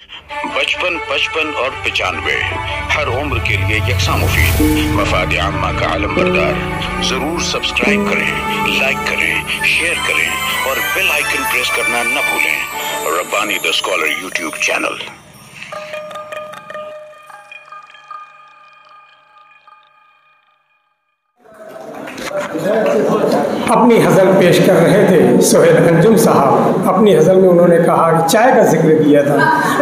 55, 55 और 95 हर उम्र के लिए यकसा मुफीद। मफाद आम्मा का आलम बरदार। जरूर सब्सक्राइब करें, लाइक करें, शेयर करें और बेल आइकन प्रेस करना न भूलें। Rabbani the scholar YouTube channel. अपनी हज़ल पेश कर रहे थे सोहेल अंजुम साहब। अपनी हज़ल में उन्होंने कहा कि चाय का जिक्र किया था।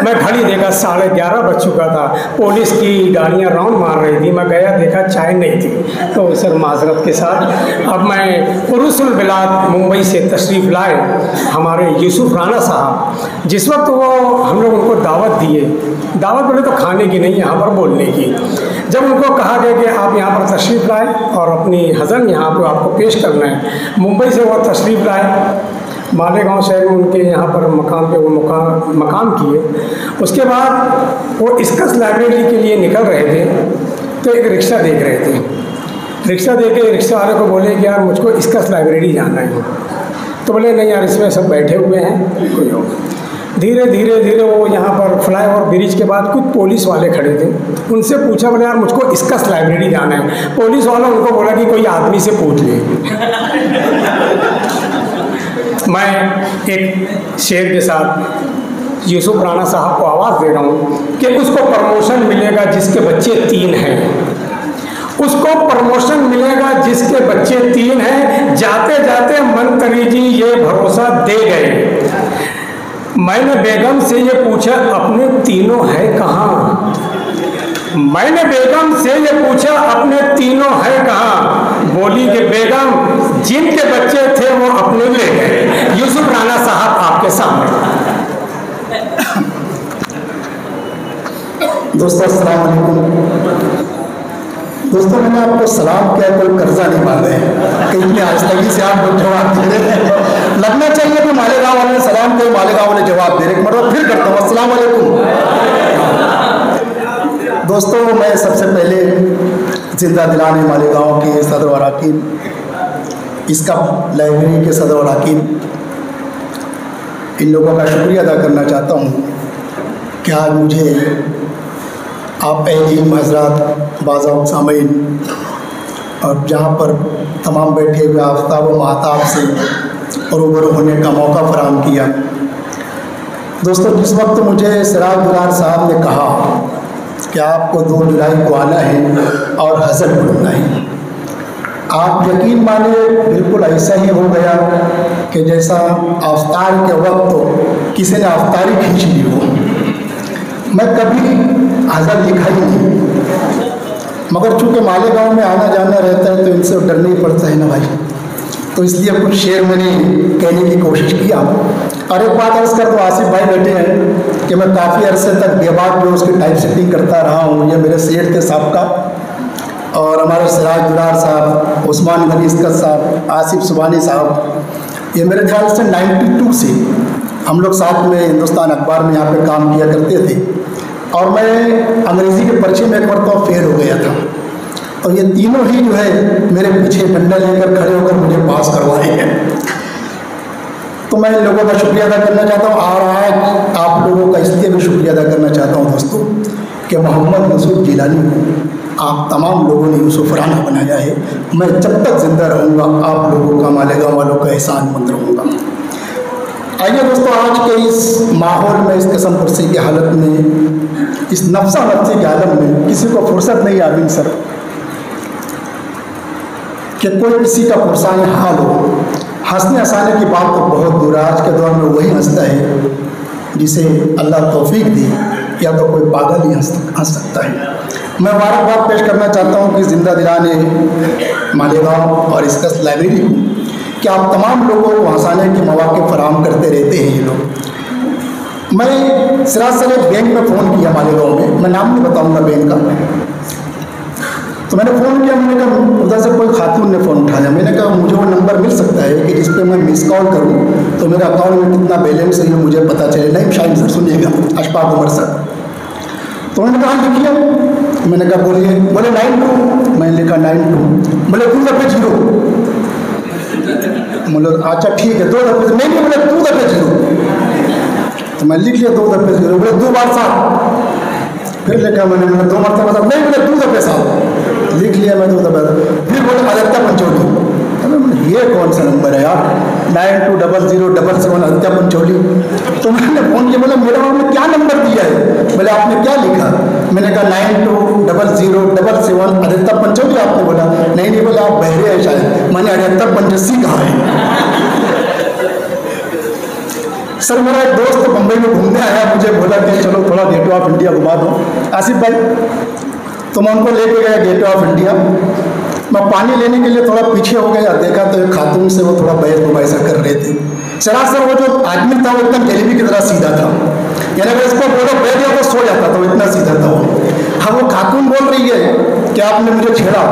मैं घड़ी देखा 11:30 बज चुका था। पुलिस की गाड़ियां राउंड मार रही थी। मैं गया देखा चाय नहीं थी। तो सर माजरत के साथ अब मैं उरुसुल बिलाद मुंबई से तशरीफ़ लाए हमारे यूसुफ राना साहब। जिस वक्त वो हम लोग उनको दावत दिए, दावत बोले तो खाने की नहीं, यहाँ पर बोलने की। जब उनको कहा गया कि आप यहाँ पर तशरीफ़ लाए और अपनी हज़ल यहाँ पर आपको पेश करना है, मुंबई से वो तशरीफ़ लाए। मालेगांव शहर में उनके यहाँ पर मकाम पे वो मकाम किए। उसके बाद वो इस्कस लाइब्रेरी के लिए निकल रहे थे तो एक रिक्शा देख रहे थे। रिक्शा देख के रिक्शा वाले को बोले कि यार मुझको इस्कस लाइब्रेरी जाना है। तो बोले नहीं यार, इसमें सब बैठे हुए हैं, कोई और। धीरे धीरे वो यहाँ पर फ्लाईओवर ब्रिज के बाद कुछ पुलिस वाले खड़े थे। उनसे पूछा, बोले यार मुझको इस्कस लाइब्रेरी जाना है। पुलिस वाला उनको बोला कि कोई आदमी से पूछ ले। मैं एक शेर के साथ यूसुफ राना साहब को आवाज़ दे रहा हूँ कि उसको प्रमोशन मिलेगा जिसके बच्चे 3 हैं। उसको प्रमोशन मिलेगा जिसके बच्चे 3 हैं। जाते जाते मंत्री जी ये भरोसा दे गए। मैंने बेगम से ये पूछा, अपने तीनों है कहाँ? मैंने बेगम से ये पूछा, अपने तीनों है कहाँ? बोली कि बेगम जिनके बच्चे थे वो अपने ले गए। यूसुफ राना साहब आपके सामने। दोस्तों अस्सलाम वालेकुम। दोस्तों मैंने आपको सलाम किया, कोई कर्जा नहीं मांगे कि इतनी आस्तगी से आप लोग जवाब दे रहे हैं। लगना चाहिए कि मालेगांव वाले ने सलाम किया, मालेगांव वाले जवाब दे रहे। मतलब फिर करता हूँ अस्सलाम वालेकुम। दोस्तों मैं सबसे पहले जिंदा दिलाने मालेगांव के सदर व अरकान, इसका लाइब्रेरी के सदर व अरकान, इन लोगों का शुक्रिया अदा करना चाहता हूँ कि आज मुझे आप अजीम हज़रात, बाज़ात सामीन और जहाँ पर तमाम बैठे हुए आफ्ताब व महताब से रूबरू होने का मौका फराहम किया। दोस्तों जिस वक्त मुझे सिराज दुलार साहब ने कहा कि आपको 2 जुलाई को आना है और हज़ल पढ़ना है, आप यकीन माने बिल्कुल ऐसा ही हो गया कि जैसा आफ्तार के वक्त किसी ने आफ्तारी खींच ली हो। मैं कभी हज़ल लिखा ही नहीं, मगर चूँकि मालेगांव में आना जाना रहता है तो इनसे डरना ही पड़ता है ना भाई, तो इसलिए कुछ शेर मैंने कहने की कोशिश किया। और एक बात अर्ज़ कर दो, आसिफ भाई बैठे हैं कि मैं काफ़ी अरसे तक बेबाक में उसकी टाइप सेटिंग करता रहा हूँ। ये मेरे सेठ थे साहब का, और हमारे सिराज दुलार साहब, उस्मान गनी इसकत साहब, आसिफ सुबानी साहब, ये मेरे ख्याल से 92 से हम लोग साथ में हिंदुस्तान अखबार में यहाँ पे काम किया करते थे। और मैं अंग्रेज़ी के पर्चे में एक मरतबा फेल हो गया था, और ये तीनों ही जो है मेरे पीछे डंडा लेकर खड़े होकर मुझे पास करवाए हैं। तो मैं इन लोगों का शुक्रिया अदा करना चाहता हूँ। और आज आप लोगों का इसलिए भी शुक्रिया अदा करना चाहता हूँ दोस्तों कि मोहम्मद यूसुफ जिलानी को आप तमाम लोगों ने यूसुफ राना बनाया है। मैं जब तक ज़िंदा रहूँगा आप लोगों का, मालेगांव वालों का एहसानमंद रहूँगा। आइए दोस्तों, आज के इस माहौल में, इस किस्म कुर्सी की हालत में, इस नफ्सा नफ्सी के आलम में किसी को फुर्सत नहीं आदमी सर कि कोई किसी का पुरसान हाल हो। हंसने हंसाने की बात तो बहुत दूर है। आज के दौर में वही हंसता है जिसे अल्लाह तौफीक दे, या तो कोई पागल ही हंस सकता है। मैं मुबारकबाद पेश करना चाहता हूँ कि जिंदा दिलाने मालेगांव और इस्कस लाइब्रेरी को कि आप तमाम लोगों को हंसाने के मौके फराहम करते रहते हैं ये लोग। मैं सिराज सर एक बैंक में फ़ोन किया मालेगांव में, मैं नाम नहीं बताऊँगा बैंक का। तो मैंने फ़ोन किया, मैंने कहा उधर से कोई खातून ने फ़ोन उठाया। मैंने कहा मुझे वो नंबर मिल सकता है कि जिस पर मैं मिस कॉल करूँ तो मेरे अकाउंट में कितना बैलेंस है ये मुझे पता चले। नहीं शायद सर सुनिएगा, अशफाक उमर सर। तो मैंने कहा लिखिए। मैंने कहा बोलिए। बोले 92। मैंने लिखा 92। बोले 2 दफ़े 0। बोले अच्छा ठीक है 2 दफ़े। नहीं बोले 2 दफ़े 0। तो मैं लिख लिया 2 दफ़े 0, बोले 2 बार 7, फिर लिखा मैंने 2 मरतबा, नहीं बोले 2 दफ़े 7, लिख लिया मैं 2 दफ़े, फिर बोले आदित्य पंचोली। ये कौन सा नंबर है यार, 920077 आदित्य पंचोली। तो मैंने फ़ोन किया, बोला मेरा आपने क्या नंबर दिया है? बोले आपने क्या लिखा? मैंने कहा 920077 आदित्य पंचोली आपने बोला। नहीं बोला आप बहरे हैं शायद, मैंने आदित्य पंचसी कहा है। सर मेरा एक दोस्त बम्बई में घूमने आया, मुझे बोला कि चलो थोड़ा गेटवे ऑफ इंडिया घुमा दो आसिफ भाई, तो मैं उनको लेके गया गेटवे ऑफ इंडिया। मैं पानी लेने के लिए थोड़ा पीछे हो गया, देखा तो एक खातून से वो थोड़ा बहस मुबाइसा कर रहे थे। सरासर वो जो आदमी था वो एकदम जलेबी की तरह सीधा था, यानी अगर इसको बोलो बैठ गया तो सो जाता था, वो इतना सीधा था वो। हाँ वो खातून बोल रही है कि आपने मुझे छेड़ा,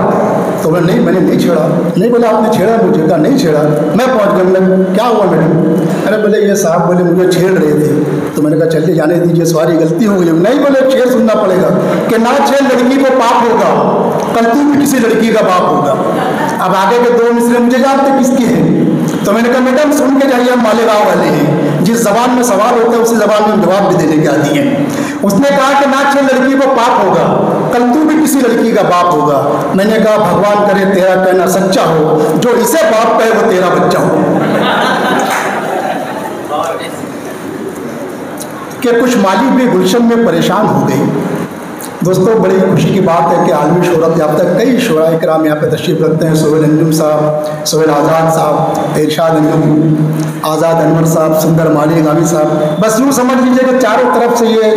तो मैं नहीं, मैंने नहीं छेड़ा। नहीं बोला आपने छेड़ा मुझे? कहा नहीं छेड़ा। मैं पहुंच गया, मैंने क्या हुआ मैडम? अरे बोले ये साहब बोले मुझे छेड़ रहे थे। तो मैंने कहा चलिए जाने दीजिए, सॉरी गलती हो गई। नहीं बोले शेर सुनना पड़ेगा कि ना छेड़ लड़की को पाप होगा, कल तू भी किसी लड़की का बाप होगा। अब आगे के 2 मिसरे मुझे जानते किसकी है। तो मैंने कहा मैडम सुन के जाइए, हम मालेगांव वाले हैं, जिस जबान में सवाल होता है उसी जबान में हम जवाब भी देने के आदी हैं। उसने कहा कि ना छेड़ लड़की को पाप होगा, कल तू भी किसी लड़की का बाप होगा। मैंने कहा भगवान करे तेरा कहना सच्चा हो, जो इसे बाप कहे वो तेरा बच्चा हो। कि कुछ मालिक भी गुलशन में परेशान हो गए। दोस्तों बड़ी खुशी की बात है कि आलमी शोहरत याफ्ता कई शुरा इकराम यहाँ पे तशरीफ़ रखते हैं। सोहेल अंजुम साहब, सोहेल आज़ाद साहब, इरशाद अंजुम, आज़ाद अनवर साहब, सुंदर माली गामी साहब, बस यूँ समझ लीजिए कि चारों तरफ से ये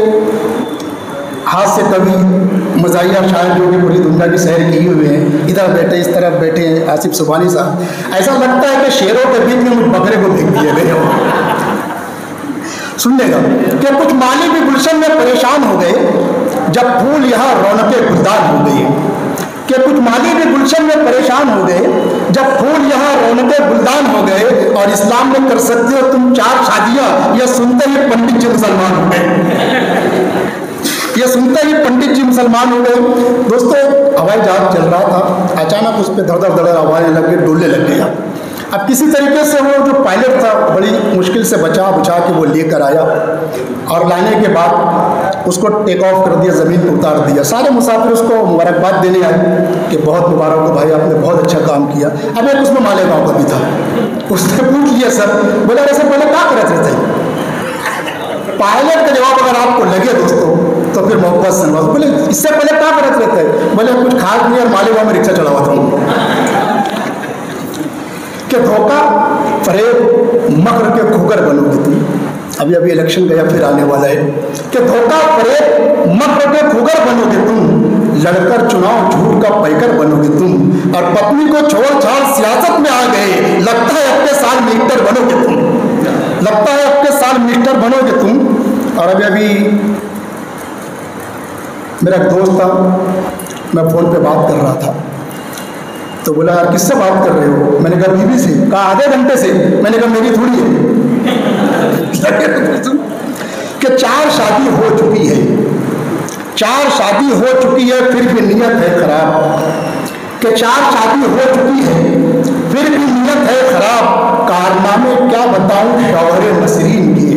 हाथ से कवि मज़ाहिया शायर जो कि पूरी दुनिया की सैर किए हुए हैं, इधर बैठे इस तरफ बैठे हैं आसिफ सुबहानी साहब। ऐसा लगता है कि शेरों के बीच में मुझ बकरे को फेंक दिए गए हो। सुनने का कि कुछ माली भी गुलशन में परेशान हो गए जब फूल यहाँ रौनकें गुलदार हो गई। कि कुछ माली भी गुलशन में परेशान हो गए जब फूल यहाँ रौनकें गुलदान हो गए। और इस्लाम में कर सकते हो तुम 4 शादियाँ, यह सुनते ही पंडित जी मुसलमान हो गए। ये सुनते ही पंडित जी मुसलमान हो गए। दोस्तों हवाई जहाज चल रहा था, अचानक उस पर धड़ धड़ आवाज़ें लग गई, डोलने लग गया। अब किसी तरीके से वो जो पायलट था बड़ी मुश्किल से बचा के वो लेकर आया और लाने के बाद उसको टेक ऑफ कर दिया, ज़मीन पर उतार दिया। सारे मुसाफिर उसको मुबारकबाद देने आए कि बहुत मुबारक हो भाई, आपने बहुत अच्छा काम किया। अब एक उसमें मालेगांव का भी था, उसने पूछ लिया सर, बोला वैसे पहले क्या करते थे? पायलट का जवाब अगर आपको लगे दोस्तों तो फिर मोहब्बत से नवाज। बोले इससे पहले क्या करते रहते? बोले कुछ खास नहीं और मालेगांव में रिक्शा चलाता हूँ। कि धोखा फरेब मकर के खोकर बनोगे तुम। अभी अभी इलेक्शन गया फिर आने वाला है कि धोखा फरेब मकर के खोकर बनोगे तुम, लड़कर चुनाव झूठ का पैकर बनोगे तुम। और पत्नी को छोड़ छाड़ सियासत में आ गए, लगता है अब के साल मिनिस्टर बनोगे तुम, लगता है अब के साल मिनिस्टर बनोगे तुम। और अभी अभी मेरा एक दोस्त था, मैं फ़ोन पे बात कर रहा था, तो बोला यार किससे बात कर रहे हो? मैंने कहा बीवी से। कहा आधे घंटे से। मैंने कहा मेरी थोड़ी है। कि 4 शादी हो चुकी है, 4 शादी हो चुकी है फिर भी नियत है खराब। कि 4 शादी हो चुकी है फिर भी नियत है खराब। कारनामे क्या बताऊं शौहरे नसरीन के,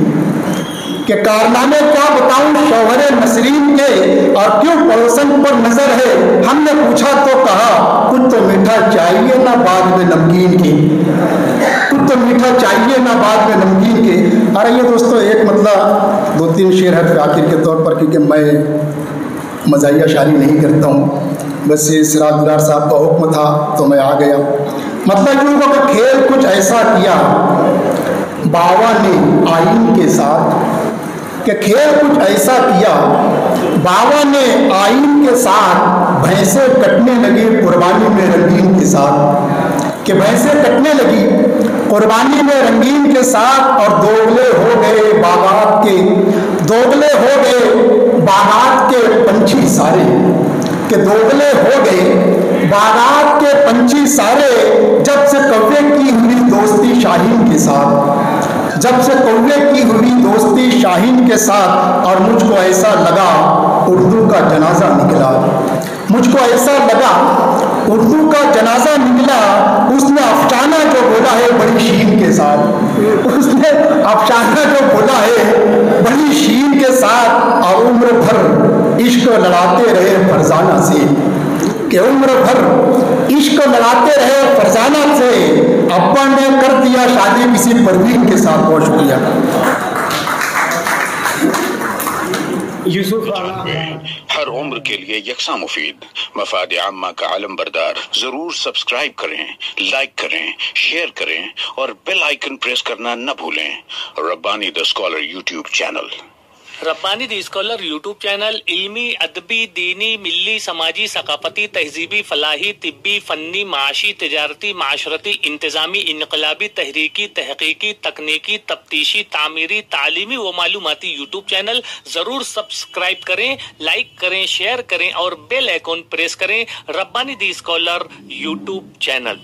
कि कारनामे क्या बताऊं शौहरे नसरीन के। और क्यों पड़ोसन पर नजर है, हमने पूछा तो कहा कुछ तो मीठा चाहिए ना बाद में नमकीन के, कुछ तो मीठा चाहिए ना बाद में नमकीन के। अरे ये दोस्तों एक मतलब 2-3 शेर है आखिर के तौर पर, क्योंकि मैं मज़ाहिया शायरी नहीं करता हूँ, बस ये सिराज दुलार साहब का हुक्म था तो मैं आ गया। मतलब यूँ कि खेल कुछ ऐसा किया बाबा ने आइन के साथ, कि खेल कुछ ऐसा किया बाबा ने आइन के साथ। भैंसें कटने लगी कुर्बानी में रंगीन के साथ, कि भैंसें कटने लगी कुर्बानी में रंगीन के साथ। और दोगले हो गए बागात के, दोगले हो गए बागात के पंछी सारे, कि दोगले हो गए बागात के पंछी सारे। जब से कौवे की हुई दोस्ती शाहीन के साथ, जब से कौवे की हुई दोस्ती शाहीन के साथ। और मुझको ऐसा लगा उर्दू का जनाजा निकला, मुझको ऐसा लगा उर्दू का जनाजा निकला। उसने अफसाना जो बोला है बड़ी शीन के साथ, उसने अफसाना जो बोला है बड़ी शीन के साथ, और उम्र भर इश्क लड़ाते रहे फरजाना से, कि उम्र भर इश्क लड़ाते रहे फरजाना से, अब्बा ने कर दिया शादी किसी परवीन के साथ। बहुत शुक्रिया। यूसुफ हर उम्र के लिए यकसा मुफीद, मफाद आम्मा का आलम बरदार। जरूर सब्सक्राइब करें, लाइक करें, शेयर करें और बेल आइकन प्रेस करना न भूलें। Rabbani the scholar YouTube channel. Rabbani the scholar YouTube channel इल्मी, अदबी, दीनी, मिल्ली, समाजी, सकाफती, तहजीबी, फलाही, तिब्बी, फन्नी, माशी, तिजारती, माशरती, इंतजामी, इनकलाबी, तहरीकी, तहकीकी, तकनीकी, तफ्तीशी, तामीरी, तालीमी व मालूमाती यूट्यूब चैनल। जरूर सब्सक्राइब करें, लाइक करें, शेयर करें और बेल आइकन प्रेस करें। Rabbani the scholar YouTube channel.